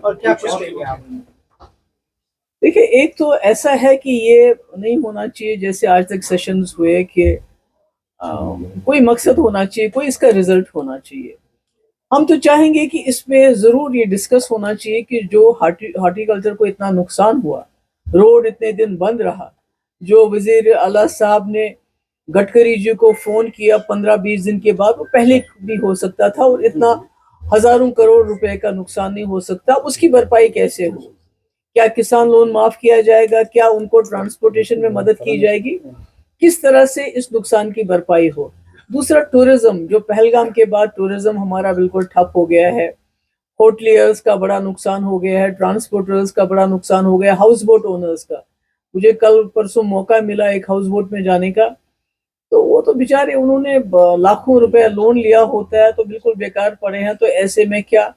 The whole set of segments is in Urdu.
اور کیا کچھ کہیں گے آپ؟ دیکھیں ایک تو ایسا ہے کہ یہ نہیں ہونا چاہیے جیسے آج تک سیشنز ہوئے کہ کوئی مقصد ہونا چاہیے، کوئی اس کا رزلٹ ہونا چاہیے. ہم تو چاہیں گے کہ اس میں ضرور یہ ڈسکس ہونا چاہیے کہ جو ہارٹی کلچر کو اتنا نقصان ہوا، روڈ اتنے دن بند رہا، جو وزیر اعلیٰ صاحب نے گڈکری جی کو فون کیا 15-20 دن کے بعد، وہ پہلے بھی ہو سکتا تھا اور اتنا ہزاروں کروڑ روپے کا نقصان نہیں ہو سکتا. اس کی بھرپائی کیسے ہو؟ کیا کسان لون معاف کیا جائے گا؟ کیا ان کو ٹرانسپورٹیشن میں مدد کی جائے گی؟ کس طرح سے اس نقصان کی بھرپائی ہو؟ دوسرا ٹورزم، جو پہلگام کے بعد ٹورزم ہمارا بالکل ٹھپ ہو گیا ہے، ہوٹلیئرز کا بڑا نقصان ہو گیا ہے، ٹرانسپورٹرز کا بڑا نقصان ہو گیا، ہاؤس بوٹ اونرز کا. مجھے کل پرسوں موقع ملا ایک ہاؤس بوٹ میں جانے کا، تو وہ تو بیچارے انہوں نے لاکھوں روپے لون لیا ہوتا ہے تو بالکل بیکار پڑے ہیں. تو ایسے میں کیا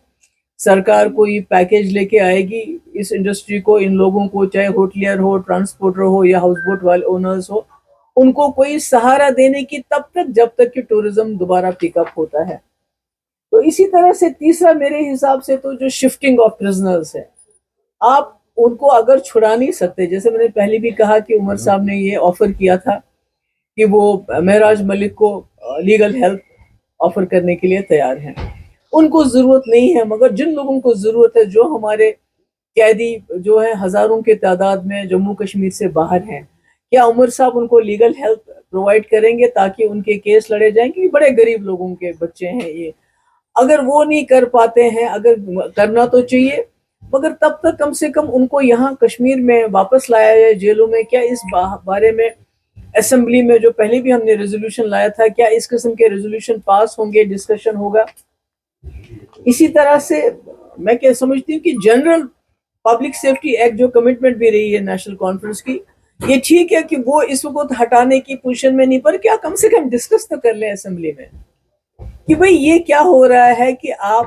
سرکار کوئی پیکیج لے کے آئے گی اس انڈسٹری کو، ان لوگوں کو، چاہے ہوٹلیئر ہو، ٹرانسپورٹر ہو یا ہاؤس بوٹ والے اونرز ہو، ان کو کوئی سہارا دینے کی تب تک جب تک کہ ٹورزم دوبارہ پک اپ ہوتا ہے. تو اسی طرح سے تیسرا میرے حساب سے تو جو شفٹنگ آف پرزنرز ہے، آپ ان کو اگر چھڑا نہیں سکتے، جیسے میں نے پہلے بھی کہا کہ عمر صاحب نے یہ آفر کیا تھا کہ وہ مہراج ملک کو لیگل ہیلپ آفر کرنے کے لیے تیار ہیں. ان کو ضرورت نہیں ہے، مگر جن لوگوں کو ضرورت ہے، جو ہمارے قیدی جو ہیں ہزاروں کے تعداد میں جموں کشمیر سے باہر ہیں، کیا عمر صاحب ان کو لیگل ہیلپ پرووائڈ کریں گے تاکہ ان کے کیس لڑے جائیں؟ کہ بڑے غریب لوگوں کے بچے ہیں یہ. اگر وہ نہیں کر پاتے ہیں، اگر کرنا تو چاہیے، مگر تب تک کم سے کم ان کو یہاں کشمیر میں واپس لایا جائے جیلوں میں. کیا اس بارے میں اسمبلی میں جو پہلے بھی ہم نے ریزولوشن لایا تھا، کیا اس قسم کے ریزولوشن پاس ہوں گے، ڈسکشن ہوگا؟ اسی طرح سے میں کیا سمجھتی ہوں کہ جنرل پبلک سیفٹی ایکٹ جو کمٹمنٹ بھی رہی ہے نیشنل کانفرنس کی، یہ ٹھیک ہے کہ وہ اس وقت ہٹانے کی پوزیشن میں نہیں، پر کیا کم سے کم ڈسکس تو کر لیں اسمبلی میں کہ بھئی یہ کیا ہو رہا ہے کہ آپ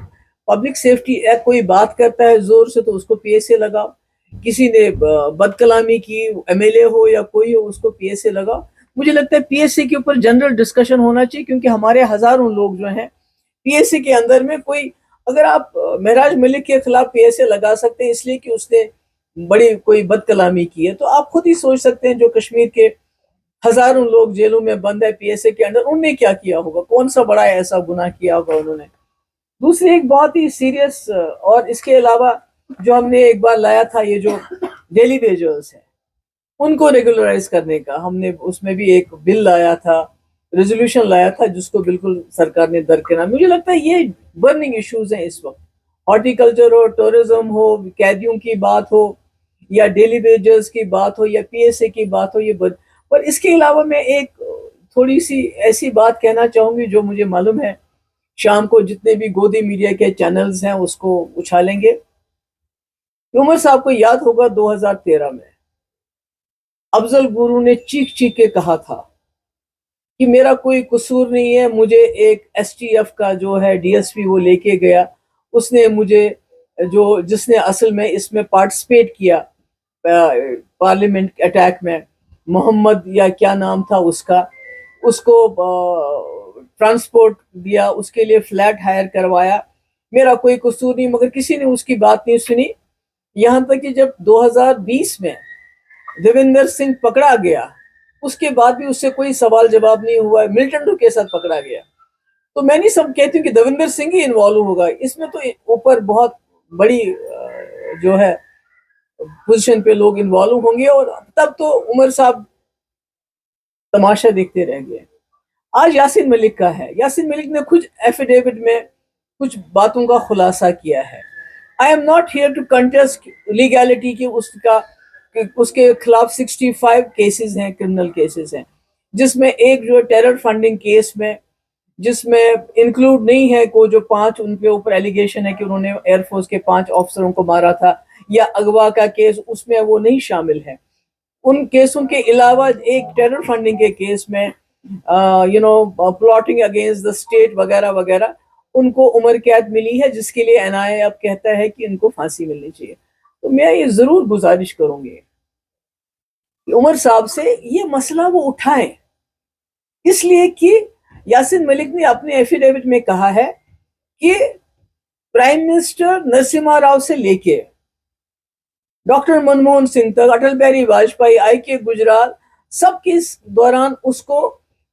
پبلک سیفٹی ایکٹ کوئی بات کرتا ہے زور سے تو اس کو پی ایس اے لگاؤ، کسی نے بد کلامی کی، ایم ایل اے ہو یا کوئی ہو، اس کو پی ایس اے لگاؤ. مجھے لگتا ہے پی ایس اے کے اوپر جنرل ڈسکشن ہونا چاہیے، کیونکہ ہمارے ہزاروں لوگ جو ہیں پی ایس اے کے اندر میں کوئی، اگر آپ مہراج ملک کے خلاف پی ایس اے لگا سکتے ہیں اس لیے کہ اس نے بڑی کوئی بد کلامی کی ہے، تو آپ خود ہی سوچ سکتے ہیں جو کشمیر کے ہزاروں لوگ جیلوں میں بند ہے پی ایس اے کے اندر، انہوں نے کیا کیا ہوگا، کون سا بڑا ایسا گناہ کیا ہوگا انہوں نے. دوسری ایک بہت ہی سیریس، اور اس کے علاوہ جو ہم نے ایک بار لایا تھا، یہ جو ڈیلی ویجرز ہیں ان کو ریگولرائز کرنے کا، ہم نے اس میں بھی ایک بل لایا تھا، ریزولوشن لایا تھا، جس کو بالکل سرکار نے درکنار. مجھے لگتا ہے یہ برننگ ایشوز ہیں اس وقت، ہارٹی کلچر ہو، ٹورزم ہو، قیدیوں کی بات ہو، یا ڈیلی ویجرز کی بات ہو، یا پی ایس اے کی بات ہو. یہ پر اس کے علاوہ میں ایک تھوڑی سی ایسی بات کہنا چاہوں گی جو مجھے معلوم ہے شام کو جتنے بھی گودی میڈیا کے چینلز ہیں اس کو اچھالیں گے. عمر صاحب کو یاد ہوگا 2013 میں افضل گورو نے چیخ چیخ کے کہا تھا کہ میرا کوئی قصور نہیں ہے، مجھے ایک ایس ٹی ایف کا جو ہے ڈی ایس پی وہ لے کے گیا، اس نے مجھے جس نے اصل میں اس میں پارٹیسپیٹ کیا پارلیمنٹ اٹیک میں، محمد یا کیا نام تھا اس کا، اس کو ٹرانسپورٹ دیا، اس کے لیے فلیٹ ہائر کروایا، میرا کوئی قصور نہیں. مگر کسی نے اس کی بات نہیں سنی، یہاں تک کہ جب 2020 میں دیویندر سنگھ پکڑا گیا، اس کے بعد بھی اس سے کوئی سوال جواب نہیں ہوا، ملٹنٹو کے ساتھ پکڑا گیا. تو میں نہیں سب کہتی ہوں کہ دیویندر سنگھ ہی انوالو ہوگا اس میں، تو اوپر بہت بڑی جو ہے پوزیشن پہ لوگ انوالو ہوں گے، اور تب تو عمر صاحب تماشا دیکھتے رہ گئے. آج یاسین ملک کا ہے، یاسین ملک نے کچھ ایفیڈیوٹ میں کچھ باتوں کا خلاصہ کیا ہے. I am not here to contest legality کی، اس کے خلاف 65 کیسز ہیں، کرمنل کیسز ہیں، جس میں ایک جو ٹیرر فنڈنگ کیس میں، جس میں انکلوڈ نہیں ہے کو جو 5 ان کے اوپر ایلیگیشن ہے کہ انہوں نے ایئر فورس کے 5 افسروں کو مارا تھا، یا اغوا کا کیس، اس میں وہ نہیں شامل ہے. ان کیسوں کے علاوہ ایک ٹیرر فنڈنگ کے کیس میں پلاٹنگ اگینسٹ دا اسٹیٹ وغیرہ وغیرہ، ان کو عمر قید ملی ہے، جس کے لیے این آئی اے اب کہتا ہے کہ ان کو پھانسی ملنی چاہیے. تو میں یہ ضرور گزارش کروں گی کہ عمر صاحب سے یہ مسئلہ وہ اٹھائیں. اس لیے کہ یاسین ملک نے اپنے ایفیڈیوٹ میں کہا ہے کہ پرائم منسٹر نرسمہا راؤ سے لے کے ڈاکٹر منموہن سنگھ تک، اٹل بہاری واجپئی، آئی کے گجرال، سب کے دوران اس کو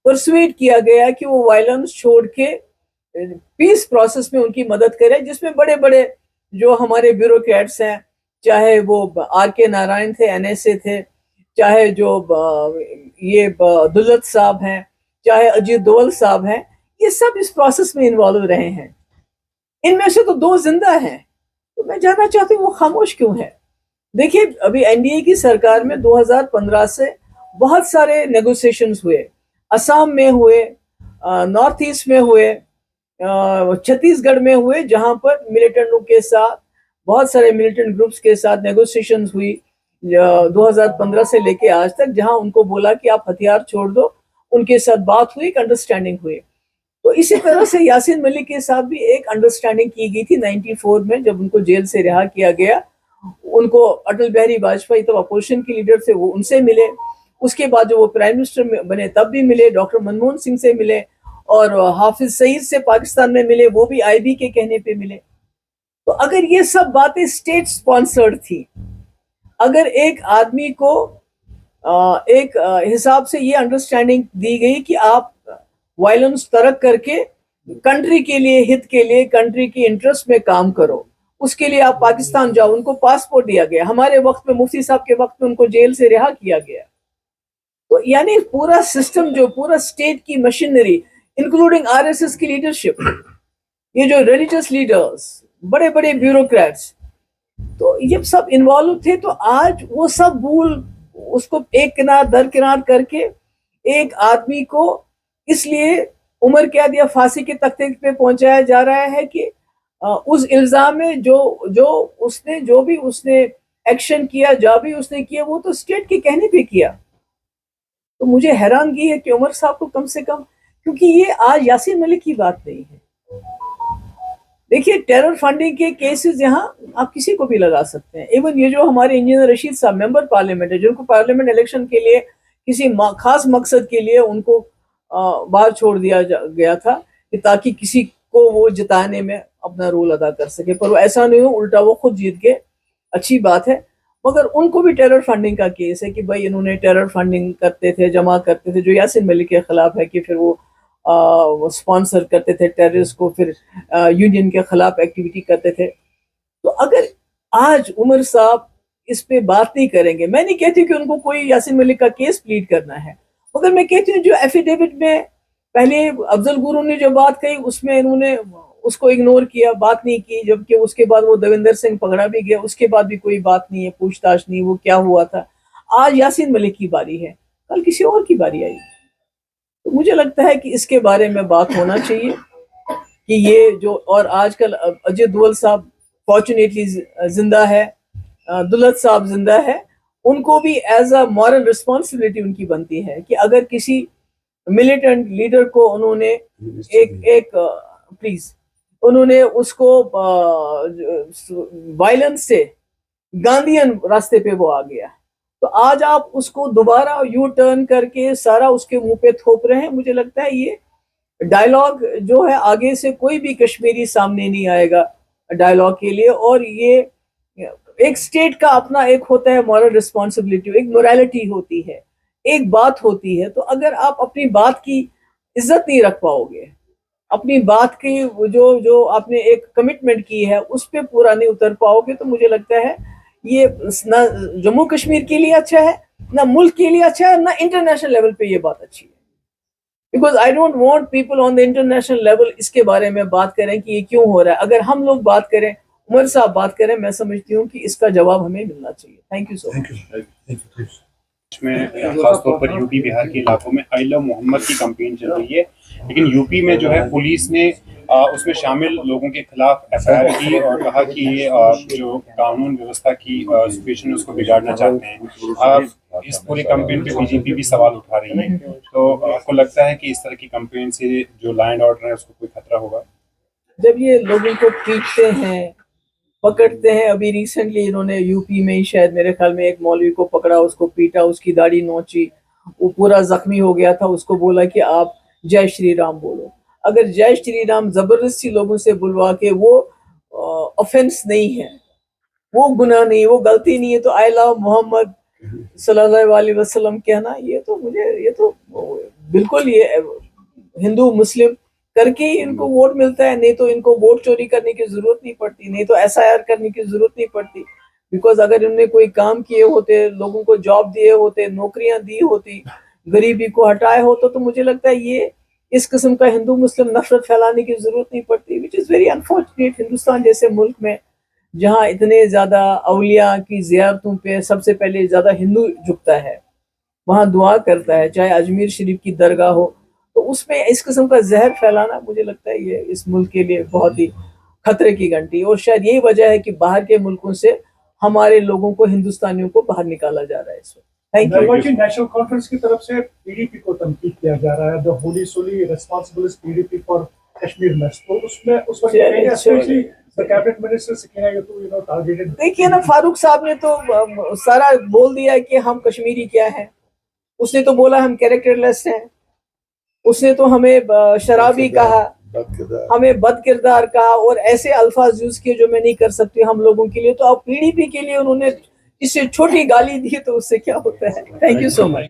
پرسویٹ کیا گیا کہ وہ وائلنس چھوڑ کے پیس پروسیس میں ان کی مدد کرے، جس میں بڑے بڑے جو ہمارے بیوروکریٹس ہیں، چاہے وہ آر کے نارائن تھے، این ایس اے تھے، چاہے جو یہ دلت صاحب ہیں، چاہے اجیت دوول صاحب ہیں، یہ سب اس پروسیس میں انوالو رہے ہیں. ان میں سے تو 2 زندہ ہیں. تو میں جاننا چاہتی ہوں وہ خاموش کیوں ہے؟ دیکھیے ابھی این ڈی اے کی سرکار میں 2015 سے بہت سارے نیگوسیشنز ہوئے، اسام میں ہوئے، نارتھ ایسٹ میں ہوئے، چھتیس گڑھ میں ہوئے، جہاں پر ملیٹنٹوں کے ساتھ، بہت سارے ملیٹنٹ گروپس کے ساتھ نیگوسیشنز ہوئی 2015 سے لے کے آج تک، جہاں ان کو بولا کہ آپ ہتھیار چھوڑ دو. ان کے ساتھ بات ہوئی، ایک انڈرسٹینڈنگ ہوئی. تو اسی طرح سے یاسین ملک کے ساتھ بھی ایک انڈرسٹینڈنگ کی گئی تھی 94 میں، جب ان کو جیل سے رہا کیا گیا. ان کو اٹل بہاری واجپئی تب اپوزیشن کے لیڈر تھے، وہ ان سے ملے. اس کے بعد جو وہ پرائم منسٹر بنے تب بھی ملے، ڈاکٹر منموہن سنگھ سے ملے، اور حافظ سعید سے پاکستان میں ملے، وہ بھی آئی بی کے کہنے پہ ملے. تو اگر یہ سب باتیں اسٹیٹ سپانسرڈ تھی، اگر ایک آدمی کو ایک حساب سے یہ انڈرسٹینڈنگ دی گئی کہ آپ وائلنس ترک کر کے کنٹری کے لیے، ہت کے لیے، کنٹری کی انٹرسٹ میں کام کرو، اس کے لیے آپ پاکستان جاؤ، ان کو پاسپورٹ دیا گیا. ہمارے وقت میں مفتی صاحب کے وقت میں ان کو جیل سے رہا کیا گیا. تو یعنی پورا سسٹم، جو پورا اسٹیٹ کی machinery, including R S S کی لیڈرشپ، یہ جو ریلیجس لیڈرز، بڑے بڑے بیوروکریٹس، تو یہ سب انوالو تھے. تو آج وہ سب بھول، اس کو ایک کنار درکنار کر کے ایک آدمی کو اس لیے عمر قید یا پھانسی کے تختے پہ پہنچایا جا رہا ہے کہ اس الزام میں جو بھی اس نے ایکشن کیا، جو بھی اس نے کیا، وہ تو اسٹیٹ کے کہنے پہ کیا. تو مجھے حیرانگی ہے کہ عمر صاحب کو کم سے کم، کیونکہ یہ آج یاسین ملک کی بات نہیں ہے. دیکھیے ٹیرر فنڈنگ کے کیسز یہاں آپ کسی کو بھی لگا سکتے ہیں. ایون یہ جو ہمارے انجینئر رشید صاحب ممبر پارلیمنٹ ہے، جن کو پارلیمنٹ الیکشن کے لیے کسی خاص مقصد کے لیے ان کو باہر چھوڑ دیا گیا تھا کہ تاکہ کسی کو وہ جتانے میں اپنا رول ادا کر سکے، پر وہ ایسا نہیں ہو، الٹا وہ خود جیت گئے. اچھی بات ہے. مگر ان کو بھی ٹیرر فنڈنگ کا کیس ہے کہ بھائی انہوں نے ٹیرر فنڈنگ کرتے تھے، جمع کرتے تھے، جو یاسین ملک کے خلاف ہے کہ پھر وہ سپانسر کرتے تھے ٹیررسٹ کو، پھر یونین کے خلاف ایکٹیویٹی کرتے تھے. تو اگر آج عمر صاحب اس پہ بات نہیں کریں گے، میں نہیں کہتی کہ ان کو کوئی یاسین ملک کا کیس پلیڈ کرنا ہے، مگر میں کہتی ہوں جو ایفیڈیوٹ میں پہلے افضل گورو نے جو بات کہی، اس میں انہوں نے اس کو اگنور کیا، بات نہیں کی، جبکہ اس کے بعد وہ دویندر سنگھ پکڑا بھی گیا، اس کے بعد بھی کوئی بات نہیں ہے، پوچھ تاچھ نہیں، وہ کیا ہوا تھا. آج یاسین ملک کی باری ہے، کل کسی اور کی باری آئی. تو مجھے لگتا ہے کہ اس کے بارے میں بات ہونا چاہیے کہ یہ جو، اور آج کل اجیت دوول صاحب فارچونیٹلی زندہ ہے، دلت صاحب زندہ ہے، ان کو بھی ایز اے مورل رسپانسبلٹی ان کی بنتی ہے کہ اگر کسی ملیٹنٹ لیڈر کو انہوں نے انہوں نے اس کو وائلنس سے گاندھین راستے پہ وہ آ گیا، تو آج آپ اس کو دوبارہ یو ٹرن کر کے سارا اس کے منہ پہ تھوپ رہے ہیں. مجھے لگتا ہے یہ ڈائلاگ جو ہے آگے سے کوئی بھی کشمیری سامنے نہیں آئے گا ڈائلاگ کے لیے. اور یہ ایک سٹیٹ کا اپنا ایک ہوتا ہے مورل رسپانسبلٹی، ایک مورالٹی ہوتی ہے، ایک بات ہوتی ہے. تو اگر آپ اپنی بات کی عزت نہیں رکھ پاؤ گے، اپنی بات کی جو آپ نے ایک کمٹمنٹ کی ہے اس پہ پورا نہیں اتر پاؤ گے، تو مجھے لگتا ہے یہ نہ جموں کشمیر کے لیے اچھا ہے، نہ ملک کے لیے اچھا ہے، نہ انٹرنیشنل لیول پہ یہ بات اچھی ہے. Because I don't want people on the international level اس کے بارے میں بات کریں کہ یہ کیوں ہو رہا ہے. اگر ہم لوگ بات کریں، عمر صاحب بات کریں، میں سمجھتی ہوں کہ اس کا جواب ہمیں ملنا چاہیے. تھینک یو سو مچ. میں خاص طور پر یو پی بہار کے علاقوں میں آئلہ محمد کی کمپین چل رہی ہے، لیکن یو پی میں جو ہے پولیس نے اس میں شامل لوگوں کے خلاف ایف آئی آر کی اور کہا کہ یہ جو قانون ویوستھا کی سچویشن اس کو بگاڑنا چاہتے ہیں. اس پوری کمپین پہ بی جے پی بھی سوال اٹھا رہی ہے. تو آپ کو لگتا ہے کہ اس طرح کی کمپین سے جو لا اینڈ آرڈر ہے اس کو کوئی خطرہ ہوگا؟ جب یہ لوگوں کو پیٹتے ہیں، پکڑتے ہیں، ابھی ریسنٹلی انہوں نے یو پی میں ہی شاید میرے خیال میں ایک مولوی کو پکڑا، اس کو پیٹا، اس کی داڑھی نوچی، وہ پورا زخمی ہو گیا تھا, اس کو بولا کہ آپ جے شری رام بولو. اگر جے شری رام زبردستی لوگوں سے بلوا کے, وہ آفینس نہیں ہے, وہ گناہ نہیں, وہ غلطی نہیں ہے, تو آئی لو محمد صلی اللہ علیہ وسلم کہنا, یہ تو بالکل یہ ہندو مسلم کر کے ہی ان کو ووٹ ملتا ہے. نہیں تو ان کو ووٹ چوری کرنے کی ضرورت نہیں پڑتی, نہیں تو SIR کرنے کی ضرورت نہیں پڑتی. بیکاز اگر انہوں نے کوئی کام کیے ہوتے, لوگوں کو جاب دیے ہوتے, نوکریاں دی ہوتی, غریبی کو ہٹائے ہوتے, تو مجھے لگتا ہے یہ اس قسم کا ہندو مسلم نفرت پھیلانے کی ضرورت نہیں پڑتی. وچ از ویری انفارچونیٹ. ہندوستان جیسے ملک میں جہاں اتنے زیادہ اولیاء کی زیارتوں پہ سب سے پہلے زیادہ ہندو جھکتا ہے, وہاں دعا کرتا ہے, چاہے اجمیر شریف کی درگاہ ہو, تو اس میں اس قسم کا زہر پھیلانا مجھے لگتا ہے یہ اس ملک کے لیے بہت ہی خطرے کی گھنٹی. اور شاید یہی وجہ ہے کہ باہر کے ملکوں سے ہمارے لوگوں کو, ہندوستانیوں کو باہر نکالا جا رہا ہے اس وقت. Thank you. نیشنل کانفرنس کی طرف سے PDP کو تنقید کیا جا رہا ہے, the wholly solely responsible is PDP for Kashmir mess. تو اس میں اس وقت especially cabinet minister Sakina Itoo targeted. دیکھیے نا, فاروق صاحب نے تو سارا بول دیا کہ ہم کشمیری کیا ہیں. اس نے تو بولا ہم کیریکٹر لیس ہیں, اس نے تو ہمیں شرابی کہا, ہمیں بد کردار کہا, اور ایسے الفاظ یوز کیے جو میں نہیں کر سکتی ہم لوگوں کے لیے. تو اب PDP کے لیے انہوں نے اس سے چھوٹی گالی دی, تو اس سے کیا ہوتا ہے. Thank you so much.